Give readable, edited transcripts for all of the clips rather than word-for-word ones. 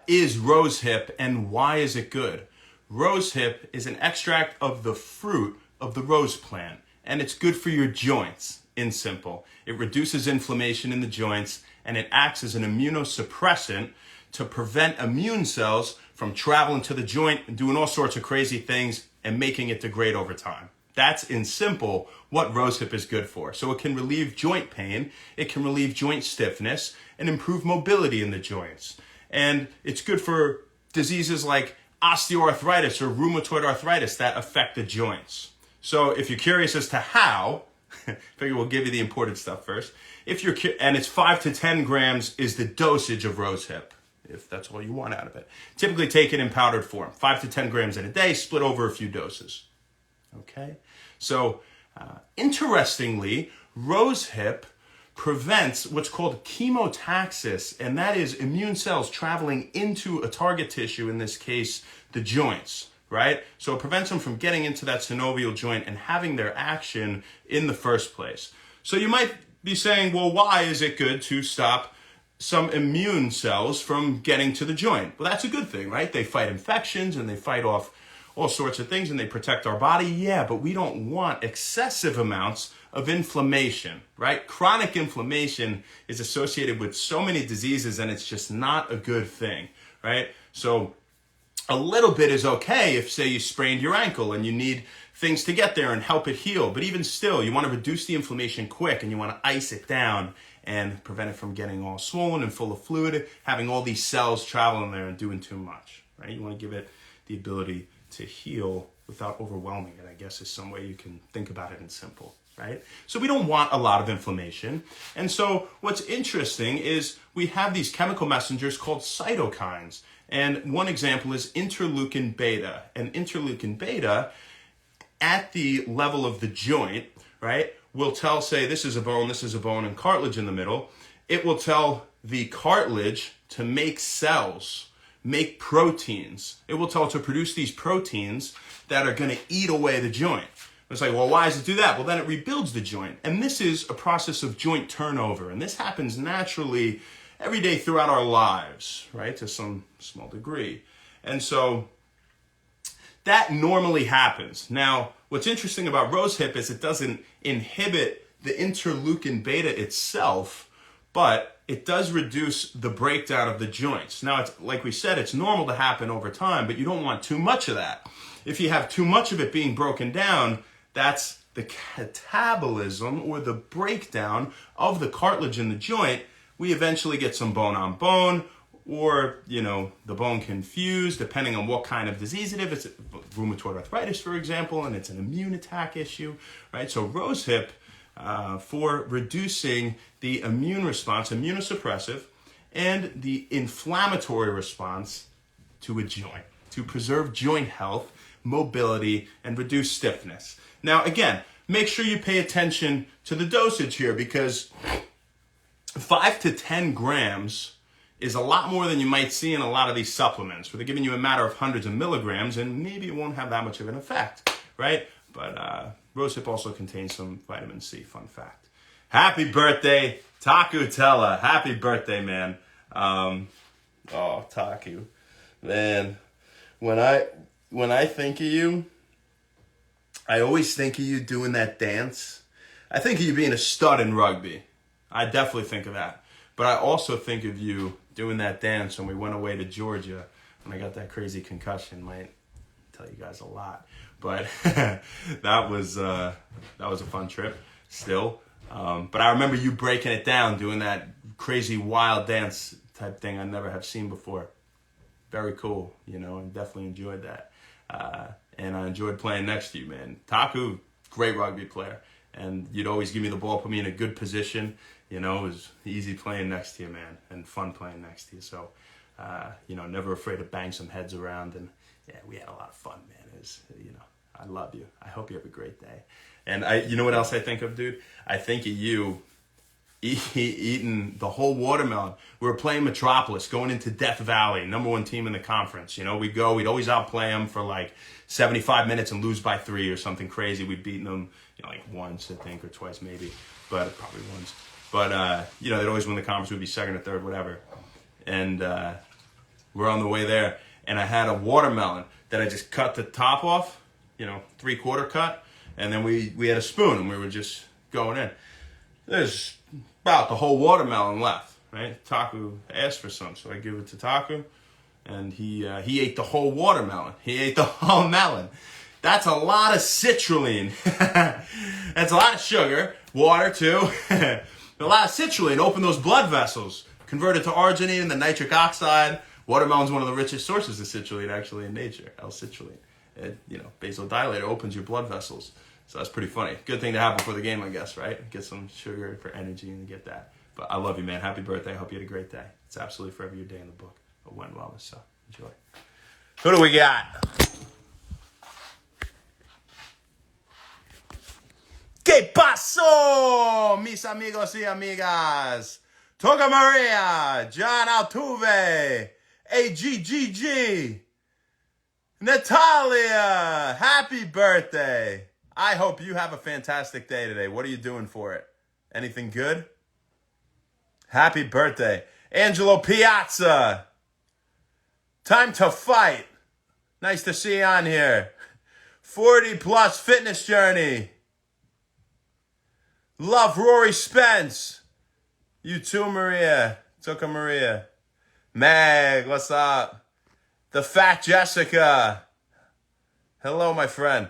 is rosehip and why is it good? Rosehip is an extract of the fruit of the rose plant, and it's good for your joints, in simple. It reduces inflammation in the joints, and it acts as an immunosuppressant to prevent immune cells from traveling to the joint and doing all sorts of crazy things and making it degrade over time. That's, in simple, what rosehip is good for. So it can relieve joint pain, it can relieve joint stiffness, and improve mobility in the joints. And it's good for diseases like osteoarthritis or rheumatoid arthritis that affect the joints. So if you're curious as to how, I figure we'll give you the important stuff first. And it's 5 to 10 grams is the dosage of rosehip, if that's all you want out of it. Typically taken in powdered form, 5 to 10 grams in a day, split over a few doses. Okay, so interestingly, rosehip prevents what's called chemotaxis, and that is immune cells traveling into a target tissue, in this case, the joints, right? So it prevents them from getting into that synovial joint and having their action in the first place. So you might be saying, well, why is it good to stop some immune cells from getting to the joint? Well, that's a good thing, right? They fight infections and they fight off all sorts of things and they protect our body. Yeah, but we don't want excessive amounts of inflammation, right? Chronic inflammation is associated with so many diseases and it's just not a good thing, right? So a little bit is okay if, say, you sprained your ankle and you need things to get there and help it heal. But even still, you want to reduce the inflammation quick and you want to ice it down and prevent it from getting all swollen and full of fluid, having all these cells traveling there and doing too much, right? You want to give it the ability to heal without overwhelming it, I guess, is some way you can think about it in simple, right? So we don't want a lot of inflammation. And so what's interesting is we have these chemical messengers called cytokines. And one example is interleukin beta. And interleukin beta, at the level of the joint, right, will tell, say, this is a bone, and cartilage in the middle. It will tell the cartilage to make cells, make proteins. It will tell it to produce these proteins that are going to eat away the joint. It's like, well, why does it do that? Well, then it rebuilds the joint. And this is a process of joint turnover. And this happens naturally every day throughout our lives, right, to some small degree. And so that normally happens. Now, what's interesting about rosehip is it doesn't inhibit the interleukin beta itself, but it does reduce the breakdown of the joints. Now, it's like we said, it's normal to happen over time, but you don't want too much of that. If you have too much of it being broken down, that's the catabolism or the breakdown of the cartilage in the joint. We eventually get some bone on bone, or, the bone can fuse depending on what kind of disease it is. If it's rheumatoid arthritis, for example, and it's an immune attack issue, right? So rosehip, for reducing the immune response, immunosuppressive, and the inflammatory response to a joint, to preserve joint health, mobility, and reduce stiffness. Now, again, make sure you pay attention to the dosage here, because 5 to 10 grams is a lot more than you might see in a lot of these supplements, where they're giving you a matter of hundreds of milligrams, and maybe it won't have that much of an effect, right? But rosehip also contains some vitamin C, fun fact. Happy birthday, Taku Tella. Happy birthday, man. Taku. Man, when I think of you, I always think of you doing that dance. I think of you being a stud in rugby. I definitely think of that. But I also think of you doing that dance when we went away to Georgia when I got that crazy concussion. Might tell you guys a lot. But that was a fun trip still. But I remember you breaking it down, doing that crazy wild dance type thing I never have seen before. Very cool, and definitely enjoyed that. And I enjoyed playing next to you, man. Taku, great rugby player. And you'd always give me the ball, put me in a good position. It was easy playing next to you, man, and fun playing next to you. So, never afraid to bang some heads around. And, yeah, we had a lot of fun, man. It was, I love you. I hope you have a great day. And you know what else I think of, dude? I think of you eating the whole watermelon. We were playing Metropolis, going into Death Valley, #1 team in the conference. We'd always outplay them for like 75 minutes and lose by 3 or something crazy. We'd beaten them, like once, I think, or twice maybe, but probably once. But, they'd always win the conference. We'd be second or third, whatever. And we're on the way there, and I had a watermelon that I just cut the top off, 3/4 cut, and then we had a spoon and we were just going in. There's about the whole watermelon left, right? Taku asked for some, so I give it to Taku, and he ate the whole watermelon. He ate the whole melon. That's a lot of citrulline. That's a lot of sugar, water too. A lot of citrulline. Open those blood vessels, convert it to arginine and the nitric oxide. Watermelon's one of the richest sources of citrulline actually in nature. L-citrulline. It, vasodilator, opens your blood vessels. So that's pretty funny. Good thing to have before the game, I guess, right? Get some sugar for energy and get that. But I love you, man. Happy birthday. I hope you had a great day. It's absolutely forever your day in the book of When Wellness. So enjoy. Who do we got? ¿Qué pasó, mis amigos y amigas? Toca Maria, John Altuve, AGGG, Natalia, happy birthday. I hope you have a fantastic day today. What are you doing for it? Anything good? Happy birthday. Angelo Piazza, time to fight. Nice to see you on here. 40 plus fitness journey. Love Rory Spence. You too, Maria. Toka Maria. Meg, what's up? The Fat Jessica. Hello, my friend.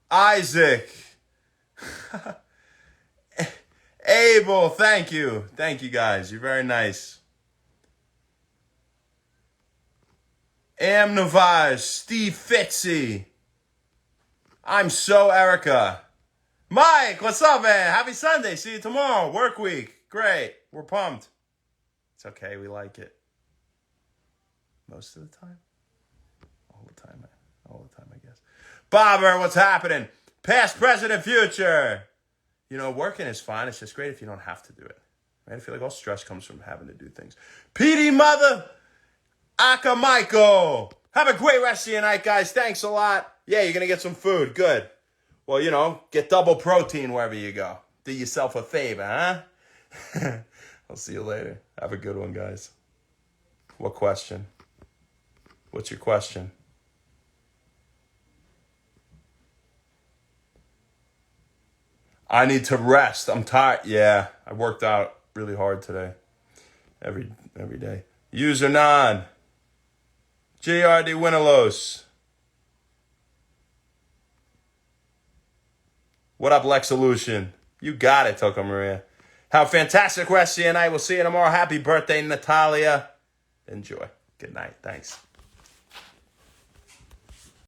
Isaac. Abel, thank you. Thank you, guys. You're very nice. Am Navaj, Steve Fitzy. I'm so Erica. Mike, what's up, man? Happy Sunday. See you tomorrow. Work week. Great. We're pumped. It's okay. We like it. Most of the time. All the time, man. All the time, I guess. Bobber, what's happening? Past, present, and future. Working is fine. It's just great if you don't have to do it. Right? I feel like all stress comes from having to do things. PD Mother Akamaiko. Have a great rest of your night, guys. Thanks a lot. Yeah, you're going to get some food. Good. Well, get double protein wherever you go. Do yourself a favor, huh? I'll see you later. Have a good one, guys. What question? What's your question? I need to rest. I'm tired. Yeah, I worked out really hard today. Every day. User non. JRD Winnelos. What up, Lexolution? You got it, Toka Maria. Have a fantastic rest of your night. We'll see you tomorrow. Happy birthday, Natalia. Enjoy. Good night. Thanks.